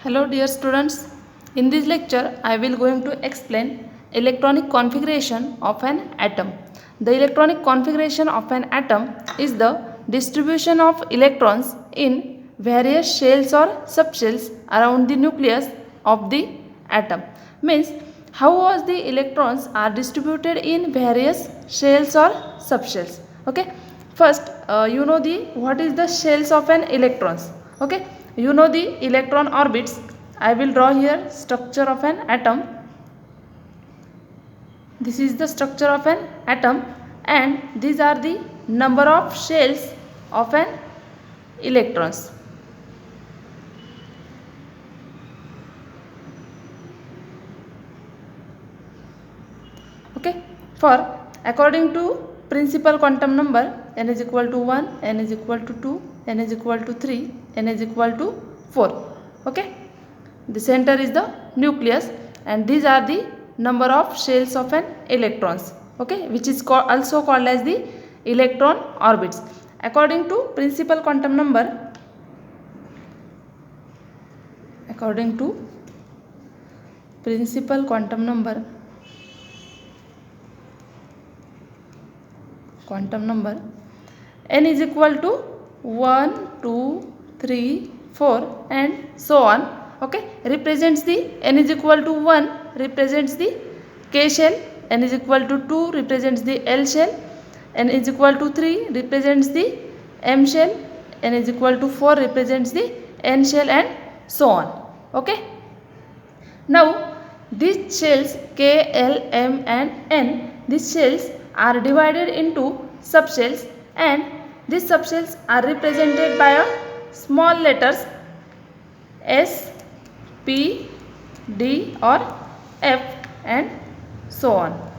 Hello dear students, in this lecture I will going to explain electronic configuration of an atom. The electronic configuration of an atom is the distribution of electrons in various shells or subshells around the nucleus of the atom. Means how was the electrons are distributed in various shells or subshells. Okay, first you know the what is the shells of an electrons. Okay, you know the electron orbits. I will draw here structure of an atom. This is the structure of an atom and these are the number of shells of an electrons. Okay, for according to principal quantum number, n is equal to 1, n is equal to 2, n is equal to 3, n is equal to 4. Okay, the center is the nucleus and these are the number of shells of an electrons. Okay, which is also called as the electron orbits. According to principal quantum number, according to principal quantum number, n is equal to 1, 2, 3, 4 and so on. Okay, represents the n is equal to 1 represents the K shell, n is equal to 2 represents the L shell, n is equal to 3 represents the M shell, n is equal to 4 represents the N shell and so on. Okay, now these shells K, L, M and N, these shells are divided into subshells and these subshells are represented by a small letters S, P, D or F and so on.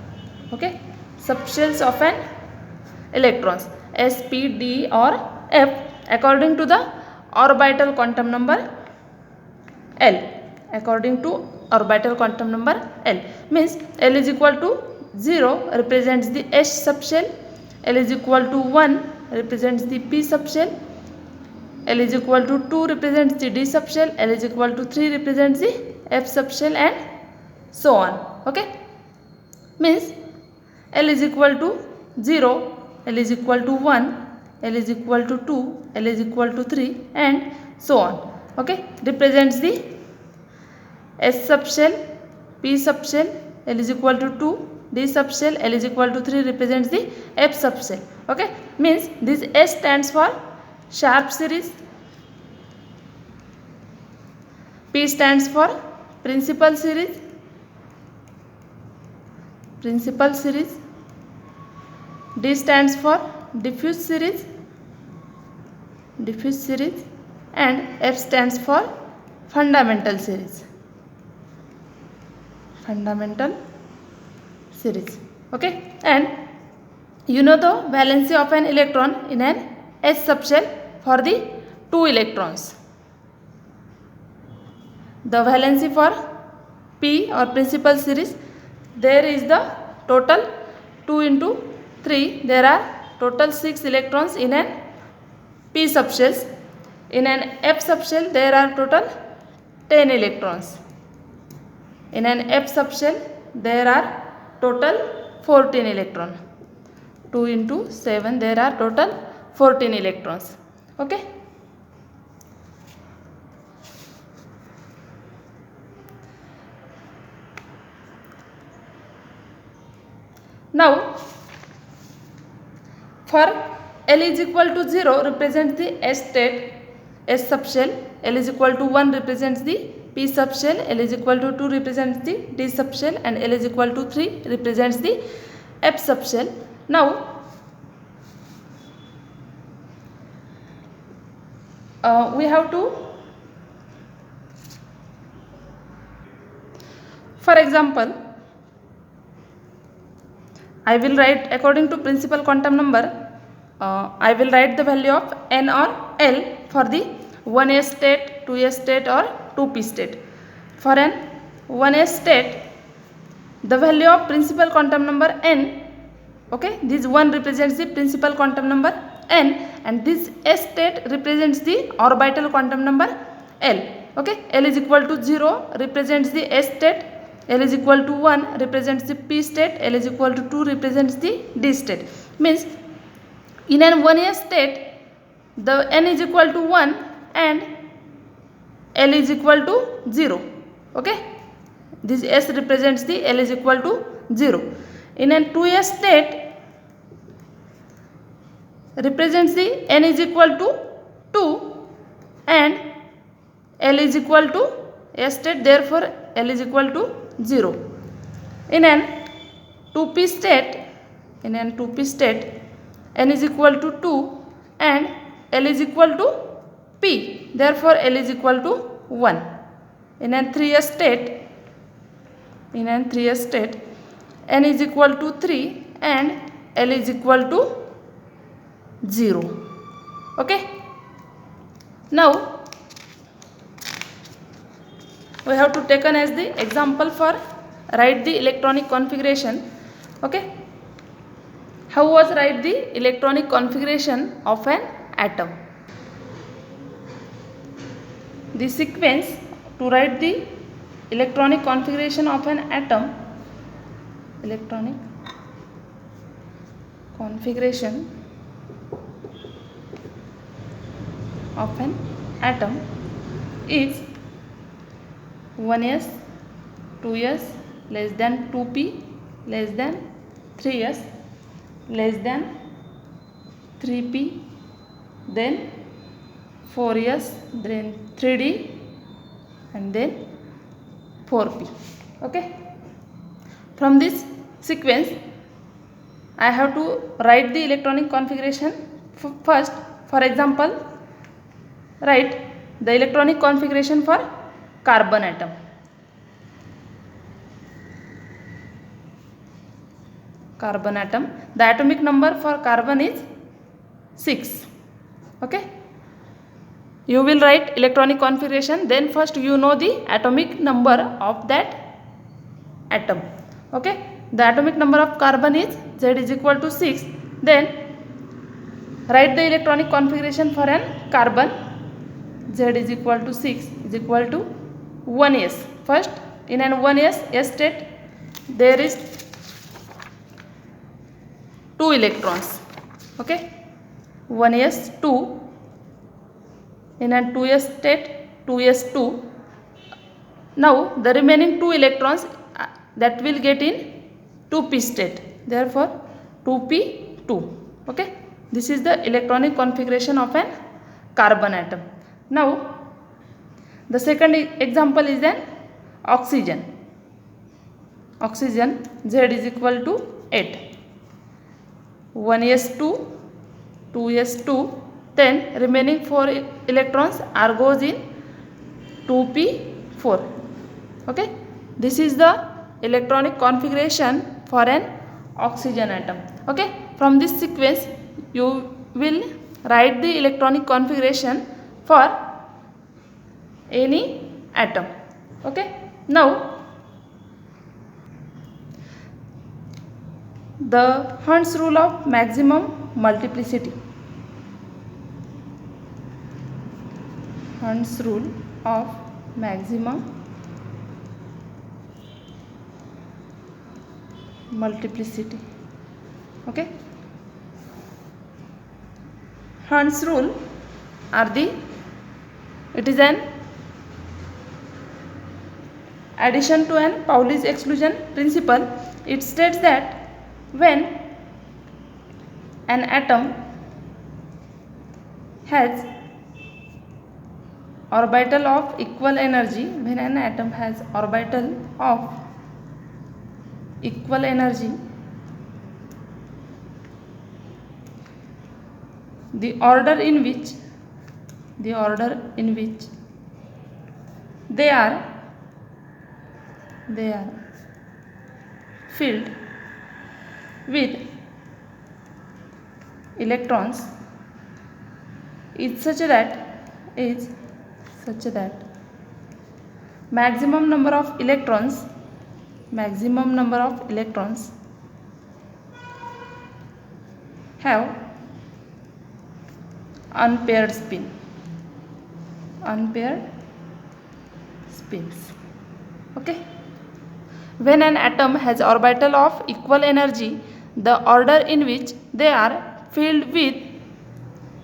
Okay, subshells of an electrons S, P, D or F according to the orbital quantum number L. According to orbital quantum number L, means L is equal to 0 represents the S subshell, L is equal to 1 represents the P subshell, L is equal to 2 represents the D subshell, L is equal to 3 represents the F subshell and so on. Okay, means L is equal to 0, L is equal to 1, L is equal to 2, L is equal to 3 and so on. Okay, represents the S subshell, P subshell, L is equal to 2, D subshell, L is equal to 3 represents the F subshell. Okay, means this S stands for sharp series, P stands for principal series, D stands for diffuse series, and F stands for fundamental series. Okay, and you know the valency of an electron in an S subshell for the 2 electrons. The valency for P or principal series, there is the total 2 into 3, there are total 6 electrons in an P subshells. In an F subshell there are total 10 electrons. In an F subshell there are total 14 electrons. 2 into 7 there are total 14 electrons. Okay. Now for L is equal to 0 represents the S state, S subshell, L is equal to 1 represents the P subshell, L is equal to 2 represents the D subshell and L is equal to 3 represents the F subshell. Now we have to, for example, I will write according to principal quantum number, I will write the value of N or L for the 1s state, 2s state or 2p state. For an 1s state, the value of principal quantum number N, okay, this 1 represents the principal quantum number n, and this s state represents the orbital quantum number L. Okay, L is equal to 0 represents the S state, L is equal to 1 represents the P state, L is equal to 2 represents the D state. Means in an 1s state the N is equal to 1 and L is equal to 0. Okay, this S represents the L is equal to 0. In an 2s state represents the N is equal to 2 and L is equal to S state, therefore L is equal to 0. In an 2p state, N is equal to 2 and L is equal to P, therefore L is equal to 1. In an 3s state, N is equal to 3 and L is equal to 0. Okay, now we have to taken as the example for write the electronic configuration. Okay, how was write the electronic configuration of an atom? The sequence to write the electronic configuration of an atom, electronic configuration of an atom is 1s, 2s, less than 2p, less than 3s, less than 3p, then 4s, then 3d, and then 4p. Okay, from this sequence I have to write the electronic configuration. First, for example, write the electronic configuration for carbon atom. Carbon atom, the atomic number for carbon is 6. Okay, you will write electronic configuration, then first you know the atomic number of that atom. Okay, the atomic number of carbon is Z is equal to 6. Then write the electronic configuration for an carbon. Z is equal to 6 is equal to 1s. First, in an 1s S state there is 2 electrons. Okay, 1s 2. In an 2s state 2s 2. Now the remaining 2 electrons that will get in 2p state, therefore 2p 2. Okay, this is the electronic configuration of an carbon atom. Now the second example is an oxygen. Oxygen, Z is equal to 8. 1s2, 2s2, then remaining 4 electrons are goes in 2p4. Okay, this is the electronic configuration for an oxygen atom. Okay, from this sequence you will write the electronic configuration for any atom. Okay, now the Hund's rule of maximum multiplicity. Hund's rule of maximum multiplicity. Okay, Hund's rule are the, it is an addition to an Pauli's exclusion principle. It states that when an atom has orbital of equal energy, when an atom has orbital of equal energy, the order in which they are filled with electrons is such that maximum number of electrons have unpaired spin. spins. Okay. When an atom has orbital of equal energy, the order in which they are filled with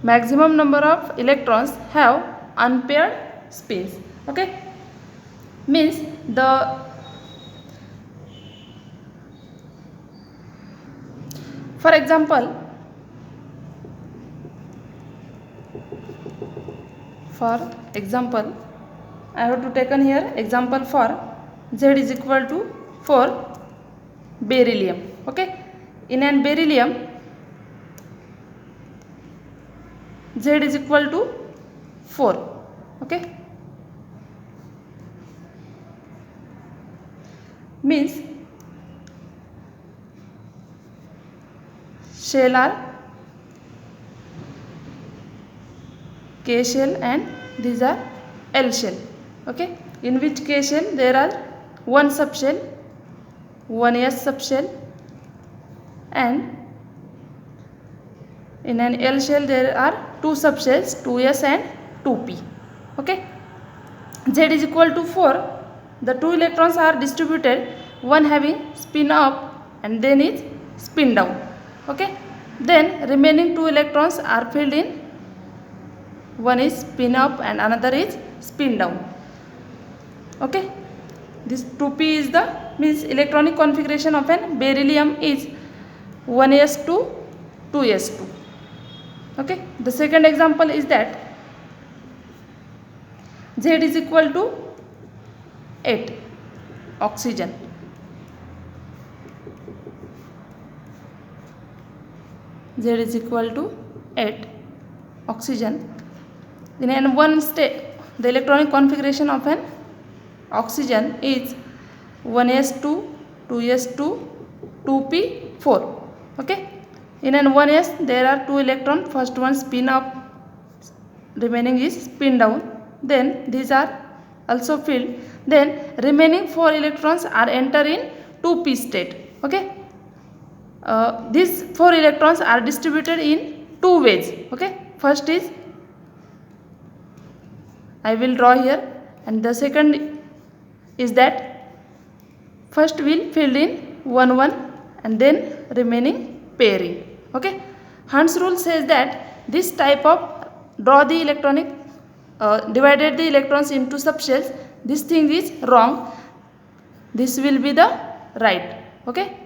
maximum number of electrons have unpaired spins. Okay, means for example, I have to taken here example for Z is equal to 4 beryllium. Okay, in an beryllium Z is equal to 4. Okay, means shell are K shell and these are L shell. Okay, in which K shell there are one subshell, one S subshell, and in an L shell there are two subshells, 2S and 2P. Okay, Z is equal to 4. The two electrons are distributed, one having spin up and then is spin down. Okay, then remaining two electrons are filled in, one is spin up and another is spin down. Okay, this 2p is the means electronic configuration of an beryllium is 1s2 2s2. Okay, the second example is that Z is equal to 8 oxygen. Z is equal to 8 oxygen. In one state, the electronic configuration of an oxygen is 1s2 2s2 2p4. Okay, in an 1s there are two electrons, first one spin up, remaining is spin down, then these are also filled, then remaining 4 electrons are enter in 2p state. Okay, these 4 electrons are distributed in two ways. Okay, first is I will draw here, and the second is that first will filled in 1 1 and then remaining pairing. Okay, Hund's rule says that this type of draw the electronic divided the electrons into subshells, this thing is wrong, this will be the right. Okay,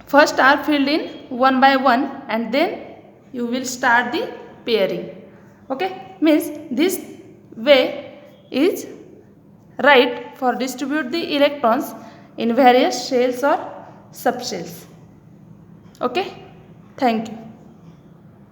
first are filled in one by one and then you will start the pairing. Okay, means this way is right for distribute the electrons in various shells or subshells. Okay, thank you.